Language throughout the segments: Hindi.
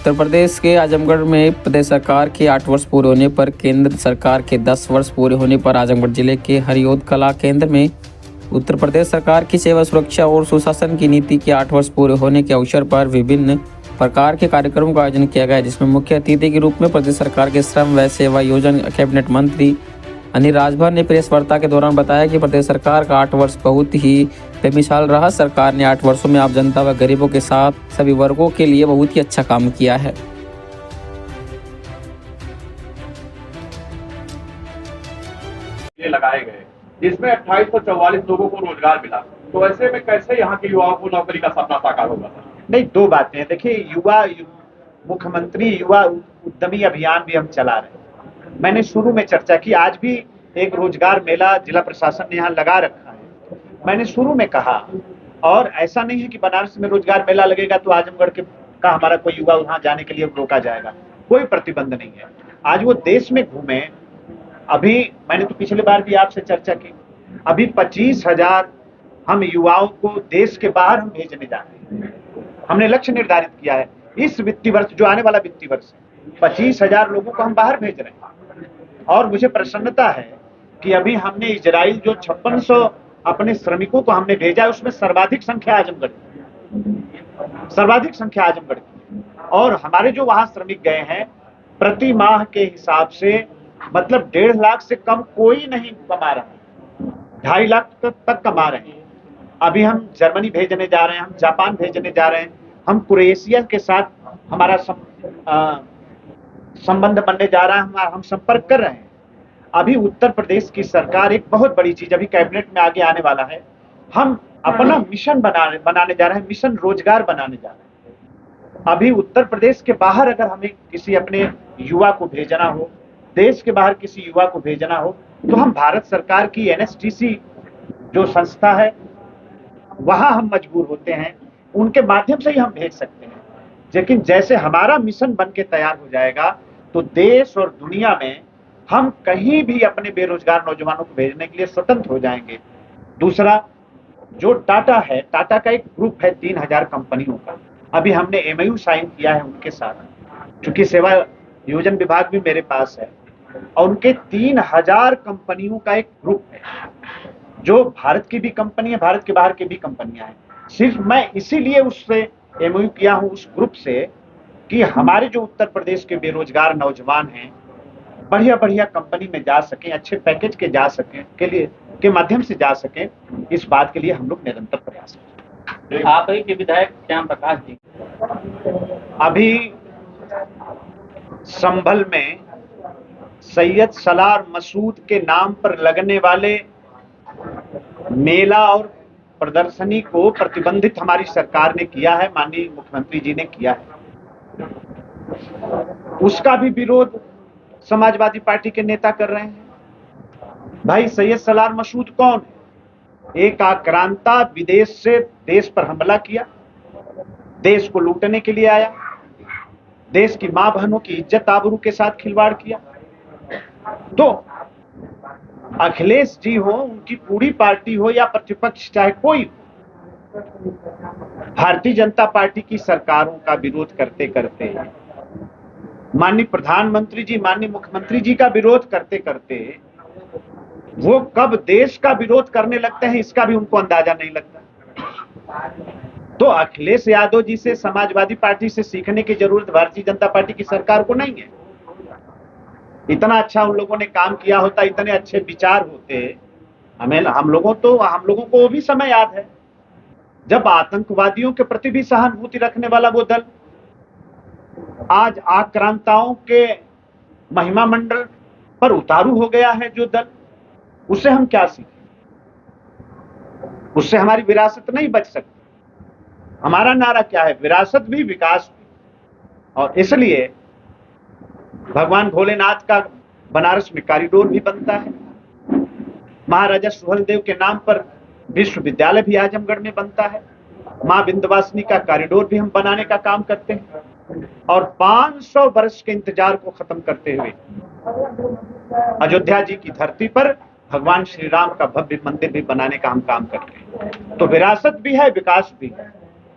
उत्तर प्रदेश के आजमगढ़ में प्रदेश सरकार के 8 वर्ष पूरे होने पर केंद्र सरकार के 10 वर्ष पूरे होने पर आजमगढ़ जिले के हरिओद कला केंद्र में उत्तर प्रदेश सरकार की सेवा सुरक्षा और सुशासन की नीति के 8 वर्ष पूरे होने के अवसर पर विभिन्न प्रकार के कार्यक्रमों का आयोजन किया गया, जिसमें मुख्य अतिथि के रूप में प्रदेश सरकार के श्रम व सेवा योजन कैबिनेट मंत्री अनिल राजभर ने प्रेस वार्ता के दौरान बताया कि प्रदेश सरकार का 8 वर्ष बहुत ही बेमिसाल रहा। सरकार ने 8 वर्षों में आम जनता व गरीबों के साथ सभी वर्गों के लिए बहुत ही अच्छा काम किया है। ये लगाए गए जिसमें 2844 लोगों को रोजगार मिला, तो ऐसे में कैसे यहाँ के युवाओं को नौकरी का सपना साकार होगा? नहीं, दो बातें हैं। देखिए, मुख्यमंत्री युवा उद्यमी अभियान भी हम चला रहे हैं। मैंने शुरू में चर्चा की, आज भी एक रोजगार मेला जिला प्रशासन ने यहाँ लगा रखा है। मैंने शुरू में कहा, और ऐसा नहीं है कि बनारस में रोजगार मेला लगेगा तो आजमगढ़ का हमारा कोई युवा वहां जाने के लिए रोका जाएगा, कोई प्रतिबंध नहीं है। आज वो देश में घूमे। अभी मैंने तो पिछले बार भी आपसे चर्चा की, अभी 25,000 हम युवाओं को देश के बाहर हम भेजने जा रहे हैं। हमने लक्ष्य निर्धारित किया है, इस वित्तीय वर्ष, जो आने वाला वित्तीय वर्ष, 25,000 लोगों को हम बाहर भेज रहे हैं। और मुझे प्रसन्नता है कि अभी हमने इजराइल जो 5600 अपने श्रमिकों को हमने भेजा, उसमें सर्वाधिक संख्या आजमगढ़ की। और हमारे जो वहां श्रमिक गए हैं, प्रति माह के हिसाब से मतलब 1.5 लाख से कम कोई नहीं कमा रहा, 2.5 लाख तक कमा रहे हैं। अभी हम जर्मनी भेजने जा रहे हैं, हम जापान भेजने जा रहे हैं, हम क्रोएशिया के साथ हमारा संबंध बनने जा रहा है, हम संपर्क कर रहे हैं। अभी उत्तर प्रदेश की सरकार एक बहुत बड़ी चीज अभी कैबिनेट में आगे आने वाला है, हम अपना मिशन बनाने जा रहे हैं, मिशन रोजगार बनाने जा रहे हैं। अभी उत्तर प्रदेश के बाहर अगर हमें किसी अपने युवा को भेजना हो, देश के बाहर किसी युवा को भेजना हो, तो हम भारत सरकार की NSTC जो संस्था है वहां हम मजबूर होते हैं, उनके माध्यम से ही हम भेज सकते हैं। लेकिन जैसे हमारा मिशन बन के तैयार हो जाएगा तो देश और दुनिया में हम कहीं भी अपने बेरोजगार नौजवानों को भेजने के लिए स्वतंत्र हो जाएंगे। दूसरा, जो टाटा है, टाटा का एक ग्रुप है 3000 कंपनियों का, अभी हमने MOU साइन किया है उनके साथ, क्योंकि सेवा योजन विभाग भी मेरे पास है, और उनके 3000 कंपनियों का एक ग्रुप है, जो भारत की भी कंपनी है, भारत के बाहर की भी कंपनियां हैं। सिर्फ मैं इसीलिए उससे MOU किया हूं, उस ग्रुप से, कि हमारे जो उत्तर प्रदेश के बेरोजगार नौजवान हैं बढ़िया बढ़िया कंपनी में जा सकें, अच्छे पैकेज के जा सकें, के माध्यम से जा सकें। इस बात के लिए हम लोग निरंतर प्रयास करते हैं। आप ही के विधायक श्याम प्रकाश जी अभी संभल में सैयद सलार मसूद के नाम पर लगने वाले मेला और प्रदर्शनी को प्रतिबंधित हमारी सरकार ने किया है, माननीय मुख्यमंत्री जी ने किया है। उसका भी विरोध समाजवादी पार्टी के नेता कर रहे हैं। भाई, सैयद सलार मसूद कौन है? एक आक्रांता, विदेश से देश पर हमला किया, देश को लूटने के लिए आया, देश की मां बहनों की इज्जत आबरू के साथ खिलवाड़ किया। तो अखिलेश जी हो, उनकी पूरी पार्टी हो, या प्रतिपक्ष चाहे कोई हो, भारतीय जनता पार्टी की सरकारों का विरोध करते करते, माननीय प्रधानमंत्री जी, माननीय मुख्यमंत्री जी का विरोध करते करते वो कब देश का विरोध करने लगते हैं, इसका भी उनको अंदाजा नहीं लगता। तो अखिलेश यादव जी से, समाजवादी पार्टी से सीखने की जरूरत भारतीय जनता पार्टी की सरकार को नहीं है। इतना अच्छा उन लोगों ने काम किया होता, इतने अच्छे विचार होते, हम लोगों को वो भी समय याद है जब आतंकवादियों के प्रति भी सहानुभूति रखने वाला वो दल आज आक्रांताओं के महिमा मंडल पर उतारू हो गया है। जो दल, उससे हम क्या सीखें? उससे हमारी विरासत नहीं बच सकती। हमारा नारा क्या है? विरासत भी, विकास भी। और इसलिए भगवान भोलेनाथ का बनारस में कॉरिडोर भी बनता है, महाराजा सुहेलदेव के नाम पर विश्वविद्यालय भी आजमगढ़ में बनता है, मां विंध्यवासिनी का कॉरिडोर भी हम बनाने का काम करते हैं, और 500 वर्ष के इंतजार को खत्म करते हुए अयोध्या जी की धरती पर भगवान श्री राम का भव्य मंदिर भी बनाने का हम काम करते हैं। तो विरासत भी है, विकास भी है।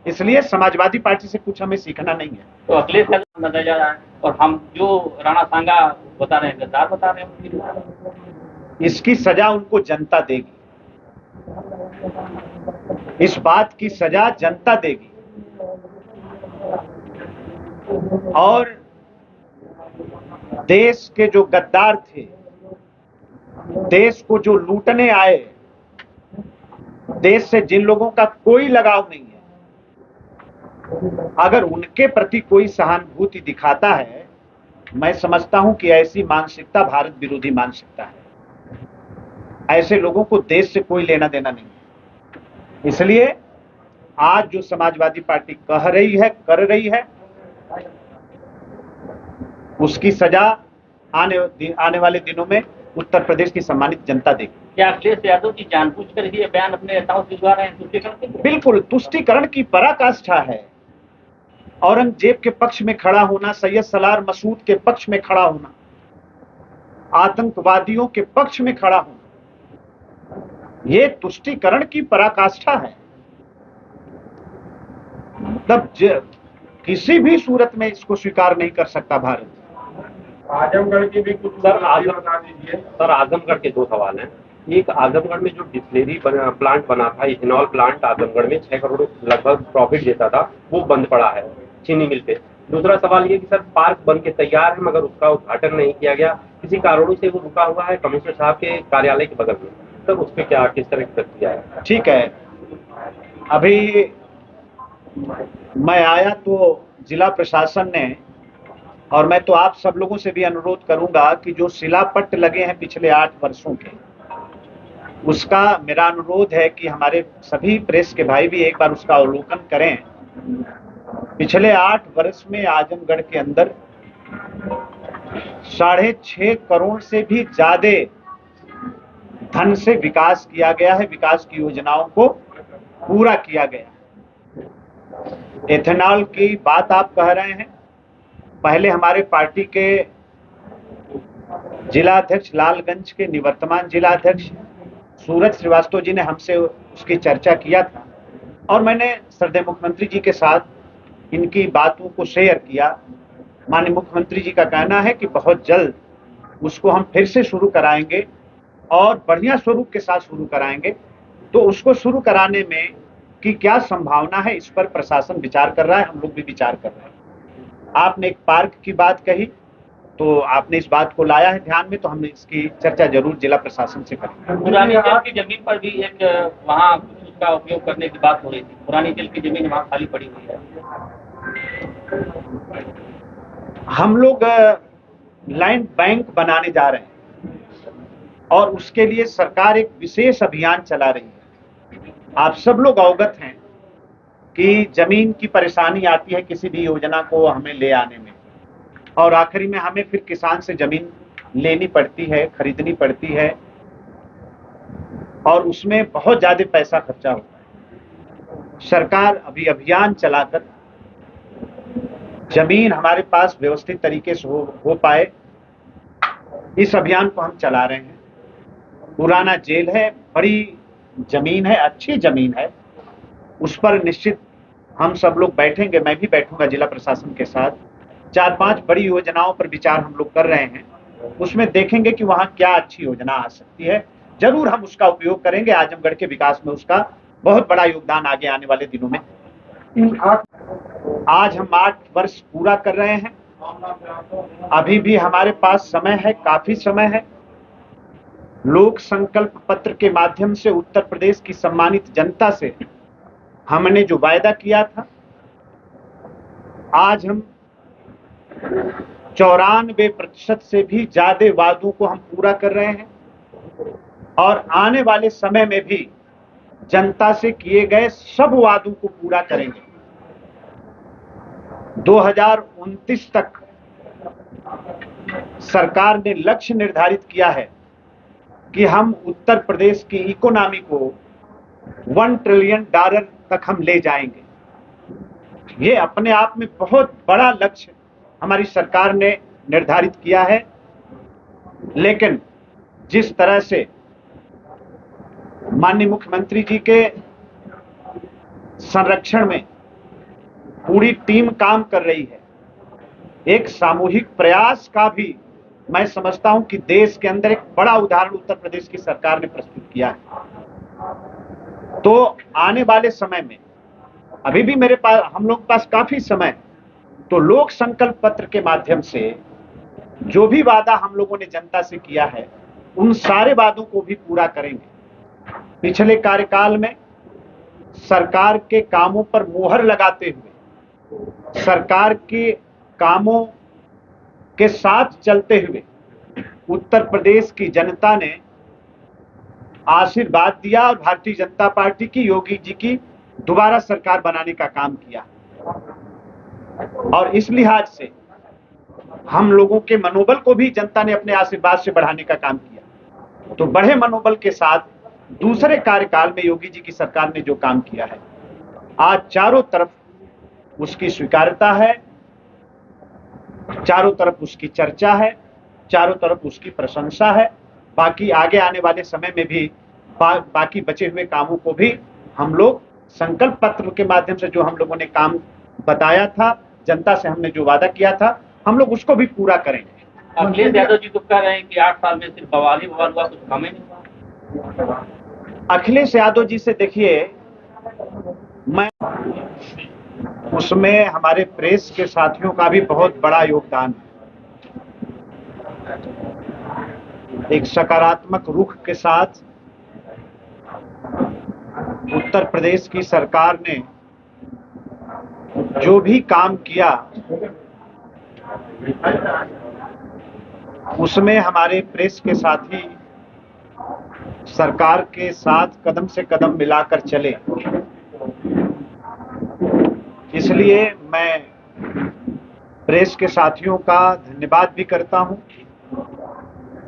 इसलिए समाजवादी पार्टी से कुछ हमें सीखना नहीं है। तो अखिलेश यादव नजर जा रहा है और हम जो राणा सांगा बता रहे हैं गद्दार बता रहे हैं। इसकी सजा उनको जनता देगी, इस बात की सजा जनता देगी। और देश के जो गद्दार थे, देश को जो लूटने आए, देश से जिन लोगों का कोई लगाव नहीं है, अगर उनके प्रति कोई सहानुभूति दिखाता है, मैं समझता हूं कि ऐसी मानसिकता भारत विरोधी मानसिकता है। ऐसे लोगों को देश से कोई लेना देना नहीं है। इसलिए आज जो समाजवादी पार्टी कह रही है, कर रही है, उसकी सजा आने वाले दिनों में उत्तर प्रदेश की सम्मानित जनता देगी। क्या अखिलेश यादव जी जानबूझकर ही ये बयान अपने नेताओं से भिजवा रहे हैं तुष्टिकरण के लिए? बिल्कुल, तुष्टिकरण की पराकाष्ठा है। औरंगजेब के पक्ष में खड़ा होना, सैयद सलार मसूद के पक्ष में खड़ा होना, आतंकवादियों के पक्ष में खड़ा होना, ये तुष्टिकरण की पराकाष्ठा है। तब किसी भी सूरत में इसको स्वीकार नहीं कर सकता भारत। आजमगढ़ की भी कुछ बता दीजिए सर। आजमगढ़ के दो सवाल हैं। एक, आजमगढ़ में जो डिस्टिलरी प्लांट बना था, इथेनॉल प्लांट आजमगढ़ में 6 करोड़ लगभग प्रॉफिट देता था, वो बंद पड़ा है चीनी मिल पे। दूसरा सवाल ये कि सर पार्क बन के तैयार है मगर उसका उद्घाटन नहीं किया गया, किसी कारणों से वो रुका हुआ है कमिश्नर साहब के कार्यालय के बगल में। सर उस पर क्या, किस तरह की प्रक्रिया है? ठीक है, अभी मैं आया तो जिला प्रशासन ने, और मैं तो आप सब लोगों से भी अनुरोध करूंगा कि जो शिलापट्ट लगे हैं पिछले 8 वर्षों के, उसका मेरा अनुरोध है कि हमारे सभी प्रेस के भाई भी एक बार उसका अवलोकन करें। पिछले 8 वर्ष में आजमगढ़ के अंदर 6.5 करोड़ से भी ज्यादा धन से विकास किया गया है, विकास की योजनाओं को पूरा किया गया। एथेनॉल की बात आप कह रहे हैं, पहले हमारे पार्टी के जिला अध्यक्ष लालगंज के निवर्तमान जिला अध्यक्ष सूरज श्रीवास्तव जी ने हमसे उसकी चर्चा किया था और मैंने श्रद्धेय मुख्यमंत्री जी के साथ इनकी बातों को शेयर किया। माननीय मुख्यमंत्री जी का कहना है कि बहुत जल्द उसको हम फिर से शुरू कराएंगे और बढ़िया स्वरूप के साथ शुरू कराएंगे। तो उसको शुरू कराने में की क्या संभावना है, इस पर प्रशासन विचार कर रहा है, हम लोग भी विचार कर रहे हैं। आपने एक पार्क की बात कही, तो आपने इस बात को लाया है ध्यान में, तो हम इसकी चर्चा जरूर जिला प्रशासन से करेंगे। पुरानी जेल की जमीन पर भी एक वहाँ उसका उपयोग करने की बात हो रही थी। पुरानी जेल की जमीन वहाँ खाली पड़ी हुई है। हम लोग लैंड बैंक बनाने जा रहे हैं और उसके लिए सरकार एक विशेष अभियान चला रही है। आप सब लोग अवगत हैं कि जमीन की परेशानी आती है किसी भी योजना को हमें ले आने में, और आखिरी में हमें फिर किसान से जमीन लेनी पड़ती है, खरीदनी पड़ती है, और उसमें बहुत ज्यादा पैसा खर्चा होता है। सरकार अभी अभियान चलाकर जमीन हमारे पास व्यवस्थित तरीके से हो पाए, इस अभियान को हम चला रहे हैं। पुराना जेल है, बड़ी जमीन है, अच्छी जमीन है, उस पर निश्चित हम सब लोग बैठेंगे, मैं भी बैठूंगा जिला प्रशासन के साथ। 4-5 बड़ी योजनाओं पर विचार हम लोग कर रहे हैं, उसमें देखेंगे कि वहां क्या अच्छी योजना आ सकती है। जरूर हम उसका उपयोग करेंगे, आजमगढ़ के विकास में उसका बहुत बड़ा योगदान आगे आने वाले दिनों में। आज हम 8 वर्ष पूरा कर रहे हैं, अभी भी हमारे पास समय है, काफी समय है। लोक संकल्प पत्र के माध्यम से उत्तर प्रदेश की सम्मानित जनता से हमने जो वायदा किया था, आज हम 94% से भी ज्यादा वादों को हम पूरा कर रहे हैं और आने वाले समय में भी जनता से किए गए सब वादों को पूरा करेंगे। 2029 तक सरकार ने लक्ष्य निर्धारित किया है कि हम उत्तर प्रदेश की इकोनॉमी को $1 ट्रिलियन तक हम ले जाएंगे। ये अपने आप में बहुत बड़ा लक्ष्य हमारी सरकार ने निर्धारित किया है, लेकिन जिस तरह से माननीय मुख्यमंत्री जी के संरक्षण में पूरी टीम काम कर रही है। एक सामूहिक प्रयास का भी मैं समझता हूं कि देश के अंदर एक बड़ा उदाहरण उत्तर प्रदेश की सरकार ने प्रस्तुत किया है। तो आने वाले समय में अभी भी हम लोग के पास काफी समय है, तो लोक संकल्प पत्र के माध्यम से जो भी वादा हम लोगों ने जनता से किया है उन सारे वादों को भी पूरा करेंगे। पिछले कार्यकाल में सरकार के कामों पर मोहर लगाते हुए, सरकार के कामों के साथ चलते हुए उत्तर प्रदेश की जनता ने आशीर्वाद दिया और भारतीय जनता पार्टी की, योगी जी की दोबारा सरकार बनाने का काम किया। और इस लिहाज से हम लोगों के मनोबल को भी जनता ने अपने आशीर्वाद से बढ़ाने का काम किया। तो बढ़े मनोबल के साथ दूसरे कार्यकाल में योगी जी की सरकार ने जो काम किया है, आज चारों तरफ उसकी स्वीकार्यता है, चारों तरफ उसकी चर्चा है, चारों तरफ उसकी प्रशंसा है। बाकी आगे आने वाले समय में भी बाकी बचे हुए कामों को भी हम लोग संकल्प पत्र के माध्यम से जो हम लोगों ने काम बताया था, जनता से हमने जो वादा किया था, हम लोग उसको भी पूरा करेंगे। अखिलेश यादव जी तो कह रहे हैं कि 8 साल में सिर्फ बवाल ही बवाल हुआ, कुछ काम ही नहीं हुआ। अखिलेश यादव जी से देखिए, मैं उसमें हमारे प्रेस के साथियों का भी बहुत बड़ा योगदान है। एक सकारात्मक रुख के साथ उत्तर प्रदेश की सरकार ने जो भी काम किया उसमें हमारे प्रेस के साथी सरकार के साथ कदम से कदम मिलाकर चले। इसलिए मैं प्रेस के साथियों का धन्यवाद भी करता हूं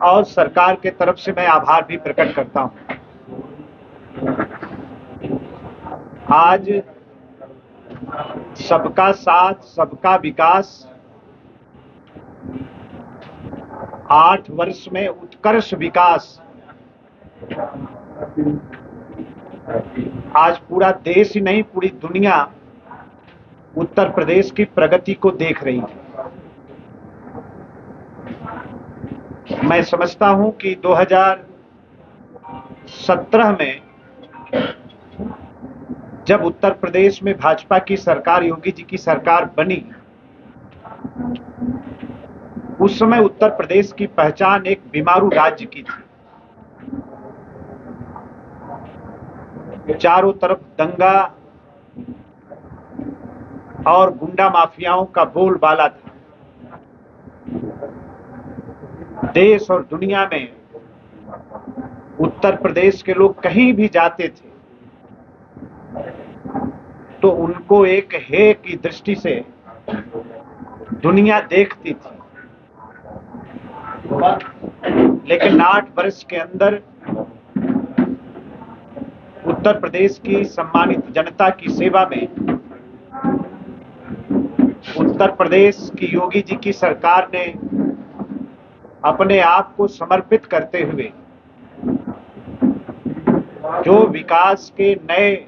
और सरकार के तरफ से मैं आभार भी प्रकट करता हूं। आज सबका साथ सबका विकास 8 वर्ष में उत्कर्ष विकास, आज पूरा देश ही नहीं पूरी दुनिया उत्तर प्रदेश की प्रगति को देख रही है। मैं समझता हूं कि 2017 में जब उत्तर प्रदेश में भाजपा की सरकार, योगी जी की सरकार बनी, उस समय उत्तर प्रदेश की पहचान एक बीमारू राज्य की थी। चारों तरफ दंगा और गुंडा माफियाओं का बोलबाला था। देश और दुनिया में उत्तर प्रदेश के लोग कहीं भी जाते थे तो उनको एक हे की दृष्टि से दुनिया देखती थी। लेकिन 8 वर्ष के अंदर उत्तर प्रदेश की सम्मानित जनता की सेवा में उत्तर प्रदेश की योगी जी की सरकार ने अपने आप को समर्पित करते हुए जो विकास के नए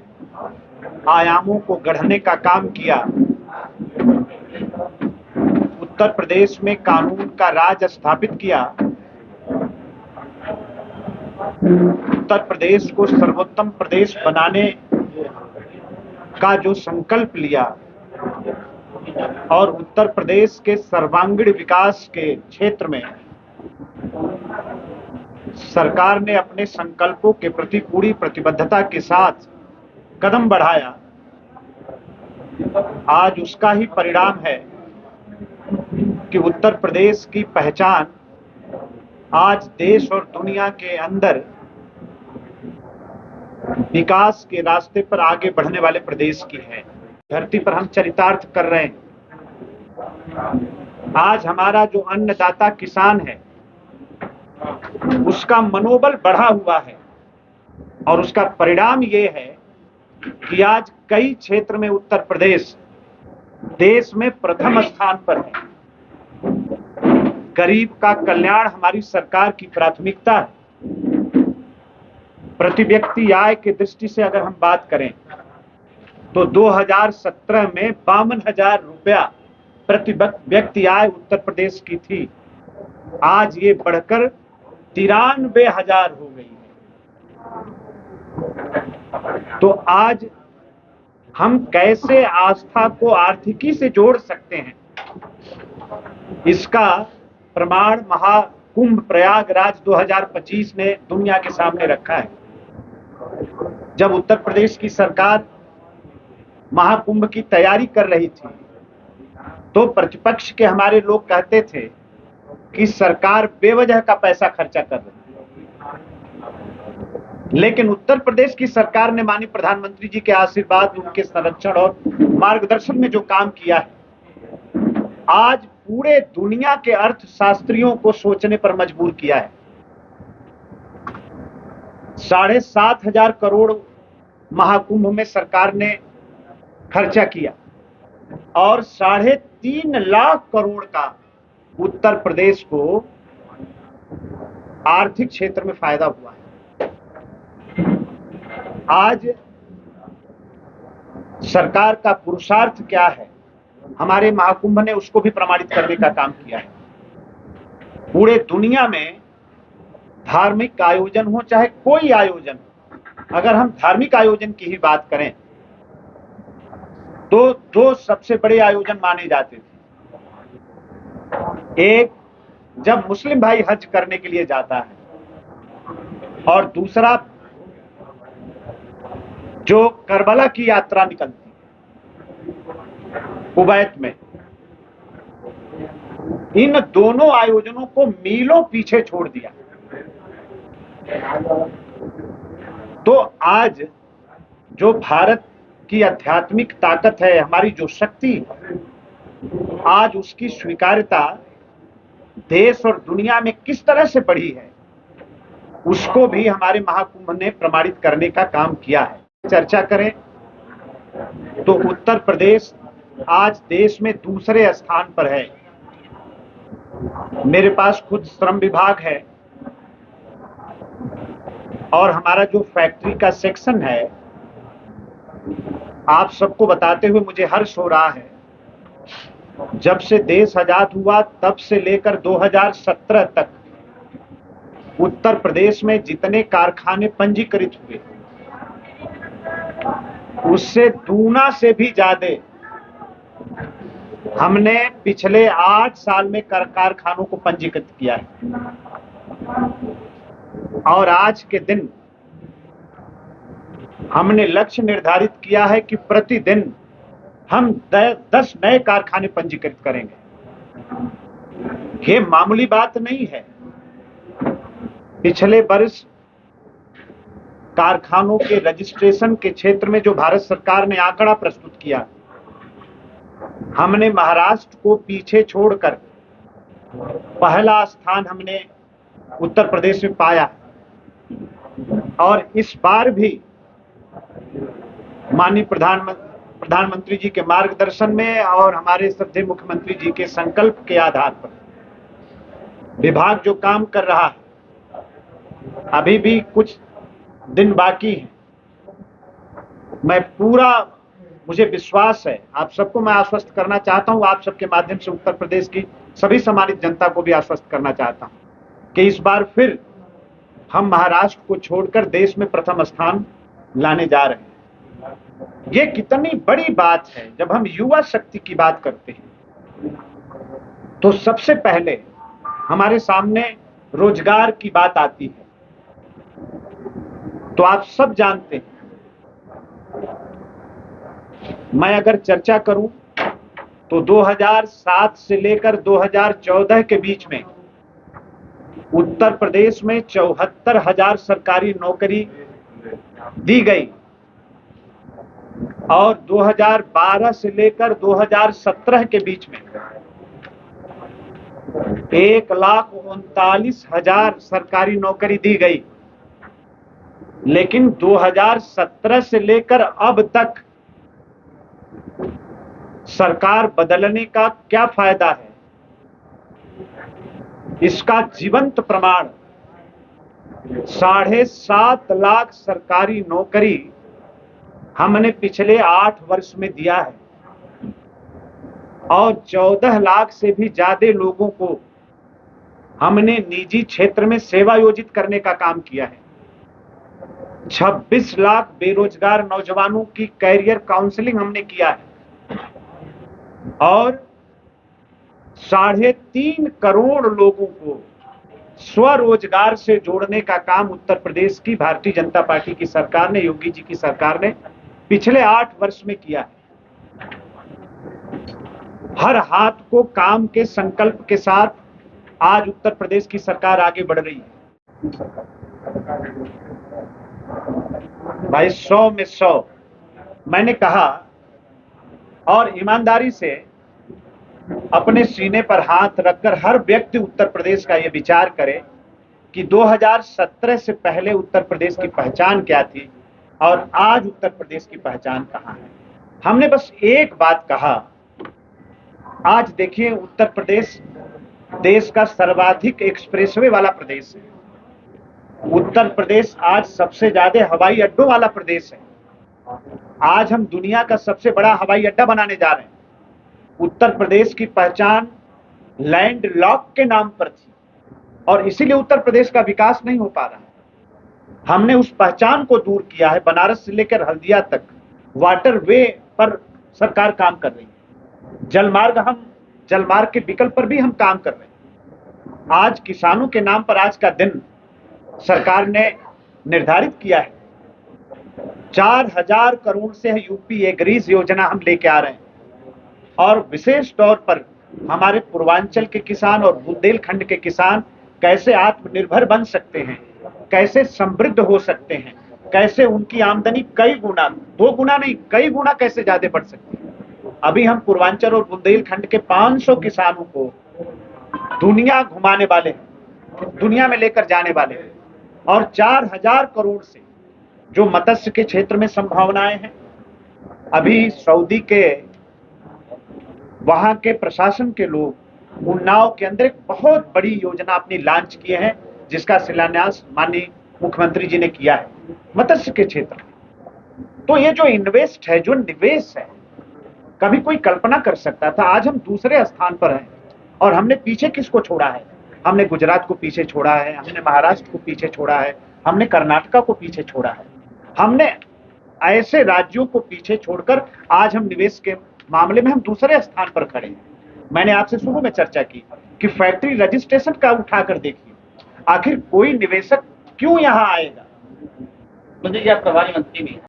आयामों को गढ़ने का काम किया, उत्तर प्रदेश में कानून का राज स्थापित किया, उत्तर प्रदेश को सर्वोत्तम प्रदेश बनाने का जो संकल्प लिया और उत्तर प्रदेश के सर्वांगीण विकास के क्षेत्र में सरकार ने अपने संकल्पों के प्रति पूरी प्रतिबद्धता के साथ कदम बढ़ाया। आज उसका ही परिणाम है कि उत्तर प्रदेश की पहचान आज देश और दुनिया के अंदर विकास के रास्ते पर आगे बढ़ने वाले प्रदेश की है। धरती पर हम चरितार्थ कर रहे हैं। आज हमारा जो अन्नदाता किसान है उसका मनोबल बढ़ा हुआ है और उसका परिणाम ये है कि आज कई क्षेत्र में उत्तर प्रदेश देश में प्रथम स्थान पर है। गरीब का कल्याण हमारी सरकार की प्राथमिकता है। प्रति व्यक्ति आय की दृष्टि से अगर हम बात करें तो 2017 में 52,000 रुपया प्रति व्यक्ति आय उत्तर प्रदेश की थी। आज ये बढ़कर 93,000 हो गई है। तो आज हम कैसे आस्था को आर्थिकी से जोड़ सकते हैं, इसका प्रमाण महाकुंभ प्रयागराज 2025 ने दुनिया के सामने रखा है। जब उत्तर प्रदेश की सरकार महाकुंभ की तैयारी कर रही थी तो प्रतिपक्ष के हमारे लोग कहते थे कि सरकार बेवजह का पैसा खर्चा कर रही है, लेकिन उत्तर प्रदेश की सरकार ने माननीय प्रधानमंत्री जी के आशीर्वाद, उनके संरक्षण और मार्गदर्शन में जो काम किया है, आज पूरे दुनिया के अर्थशास्त्रियों को सोचने पर मजबूर किया है। 7,500 करोड़ महाकुंभ में सरकार ने खर्चा किया और 3.5 लाख करोड़ का उत्तर प्रदेश को आर्थिक क्षेत्र में फायदा हुआ है। आज सरकार का पुरुषार्थ क्या है, हमारे महाकुंभ ने उसको भी प्रमाणित करने का काम किया है। पूरे दुनिया में धार्मिक आयोजन हो चाहे कोई आयोजन हो, अगर हम धार्मिक आयोजन की ही बात करें तो दो सबसे बड़े आयोजन माने जाते थे। एक, जब मुस्लिम भाई हज करने के लिए जाता है, और दूसरा जो करबला की यात्रा निकलती है कुवैत में। इन दोनों आयोजनों को मीलों पीछे छोड़ दिया। तो आज जो भारत की आध्यात्मिक ताकत है, हमारी जो शक्ति है, आज उसकी स्वीकार्यता देश और दुनिया में किस तरह से बढ़ी है, उसको भी हमारे महाकुंभ ने प्रमाणित करने का काम किया है। चर्चा करें तो उत्तर प्रदेश आज देश में दूसरे स्थान पर है। मेरे पास खुद श्रम विभाग है और हमारा जो फैक्ट्री का सेक्शन है, आप सबको बताते हुए मुझे हर्ष हो रहा है, जब से देश आजाद हुआ तब से लेकर 2017 तक उत्तर प्रदेश में जितने कारखाने पंजीकृत हुए, उससे दूना से भी ज्यादा हमने पिछले 8 साल में कारखानों को पंजीकृत किया है। और आज के दिन हमने लक्ष्य निर्धारित किया है कि प्रतिदिन हम 10 नए कारखाने पंजीकृत करेंगे। ये मामूली बात नहीं है। पिछले वर्ष कारखानों के रजिस्ट्रेशन के क्षेत्र में जो भारत सरकार ने आंकड़ा प्रस्तुत किया, हमने महाराष्ट्र को पीछे छोड़कर पहला स्थान हमने उत्तर प्रदेश में पाया। और इस बार भी माननीय प्रधानमंत्री जी के मार्गदर्शन में और हमारे श्रद्धेय मुख्यमंत्री जी के संकल्प के आधार पर विभाग जो काम कर रहा है, अभी भी कुछ दिन बाकी है। मुझे विश्वास है, आप सबको मैं आश्वस्त करना चाहता हूं, आप सबके माध्यम से उत्तर प्रदेश की सभी सम्मानित जनता को भी आश्वस्त करना चाहता हूं कि इस बार फिर हम महाराष्ट्र को छोड़कर देश में प्रथम स्थान लाने जा रहे हैं। ये कितनी बड़ी बात है। जब हम युवा शक्ति की बात करते हैं तो सबसे पहले हमारे सामने रोजगार की बात आती है। तो आप सब जानते हैं, मैं अगर चर्चा करूं तो 2007 से लेकर 2014 के बीच में उत्तर प्रदेश में 74,000 सरकारी नौकरी दी गई और 2012 से लेकर 2017 के बीच में 1,39,000 सरकारी नौकरी दी गई। लेकिन 2017 से लेकर अब तक सरकार बदलने का क्या फायदा है? इसका जीवंत प्रमाण 7.5 लाख सरकारी नौकरी हमने पिछले 8 वर्ष में दिया है और 14 लाख से भी ज्यादा लोगों को हमने निजी क्षेत्र में सेवा योजित करने का काम किया है। 26 लाख बेरोजगार नौजवानों की कैरियर काउंसलिंग हमने किया है और 3.5 करोड़ लोगों को स्वरोजगार से जोड़ने का काम उत्तर प्रदेश की भारतीय जनता पार्टी की सरकार ने, योगी जी की सरकार ने पिछले 8 वर्ष में किया है। हर हाथ को काम के संकल्प के साथ आज उत्तर प्रदेश की सरकार आगे बढ़ रही है। भाई 100 में 100 मैंने कहा और ईमानदारी से अपने सीने पर हाथ रखकर हर व्यक्ति उत्तर प्रदेश का यह विचार करे कि 2017 से पहले उत्तर प्रदेश की पहचान क्या थी और आज उत्तर प्रदेश की पहचान कहां है। हमने बस एक बात कहा, आज देखिए उत्तर प्रदेश देश का सर्वाधिक एक्सप्रेसवे वाला प्रदेश है। उत्तर प्रदेश आज सबसे ज्यादा हवाई अड्डों वाला प्रदेश है। आज हम दुनिया का सबसे बड़ा हवाई अड्डा बनाने जा रहे हैं। उत्तर प्रदेश की पहचान लैंड लॉक के नाम पर थी और इसीलिए उत्तर प्रदेश का विकास नहीं हो पा रहा है। हमने उस पहचान को दूर किया है। बनारस से लेकर हल्दिया तक वाटर वे पर सरकार काम कर रही है। जलमार्ग के विकल्प पर भी हम काम कर रहे हैं। आज किसानों के नाम पर आज का दिन सरकार ने निर्धारित किया है। 4000 करोड़ से यूपी एग्रीज योजना हम लेके आ रहे हैं और विशेष तौर पर हमारे पूर्वांचल के किसान और बुंदेलखंड के किसान कैसे आत्मनिर्भर बन सकते हैं, कैसे समृद्ध हो सकते हैं, कैसे उनकी आमदनी कई गुना, 2 गुना नहीं कई गुना कैसे ज्यादा बढ़ सकती है। अभी हम पूर्वांचल और बुंदेलखंड के 500 किसानों को दुनिया घुमाने वाले हैं, दुनिया में लेकर जाने वाले हैं और 4000 करोड़ से जो मत्स्य के क्षेत्र में संभावनाएं हैं। अभी सऊदी के वहां के प्रशासन के लोग उन्नाव के अंदर एक बहुत बड़ी योजना अपनी लॉन्च किए हैं जिसका शिलान्यास माननीय मुख्यमंत्री जी ने किया है मत्स्य के क्षेत्र में। तो ये जो इन्वेस्ट है, जो निवेश है, कभी कोई कल्पना कर सकता था। आज हम दूसरे स्थान पर हैं और हमने पीछे किसको छोड़ा है? हमने गुजरात को पीछे छोड़ा है, हमने महाराष्ट्र को पीछे छोड़ा है, हमने कर्नाटका को पीछे छोड़ा है। हमने ऐसे राज्यों को पीछे छोड़कर आज हम निवेश के मामले में हम दूसरे स्थान पर खड़े हैं। मैंने आपसे शुरू में चर्चा की कि फैक्ट्री रजिस्ट्रेशन का उठाकर देखिए, आखिर कोई निवेशक क्यों यहां आएगा? मुझे आप प्रभारी मंत्री भी हैं।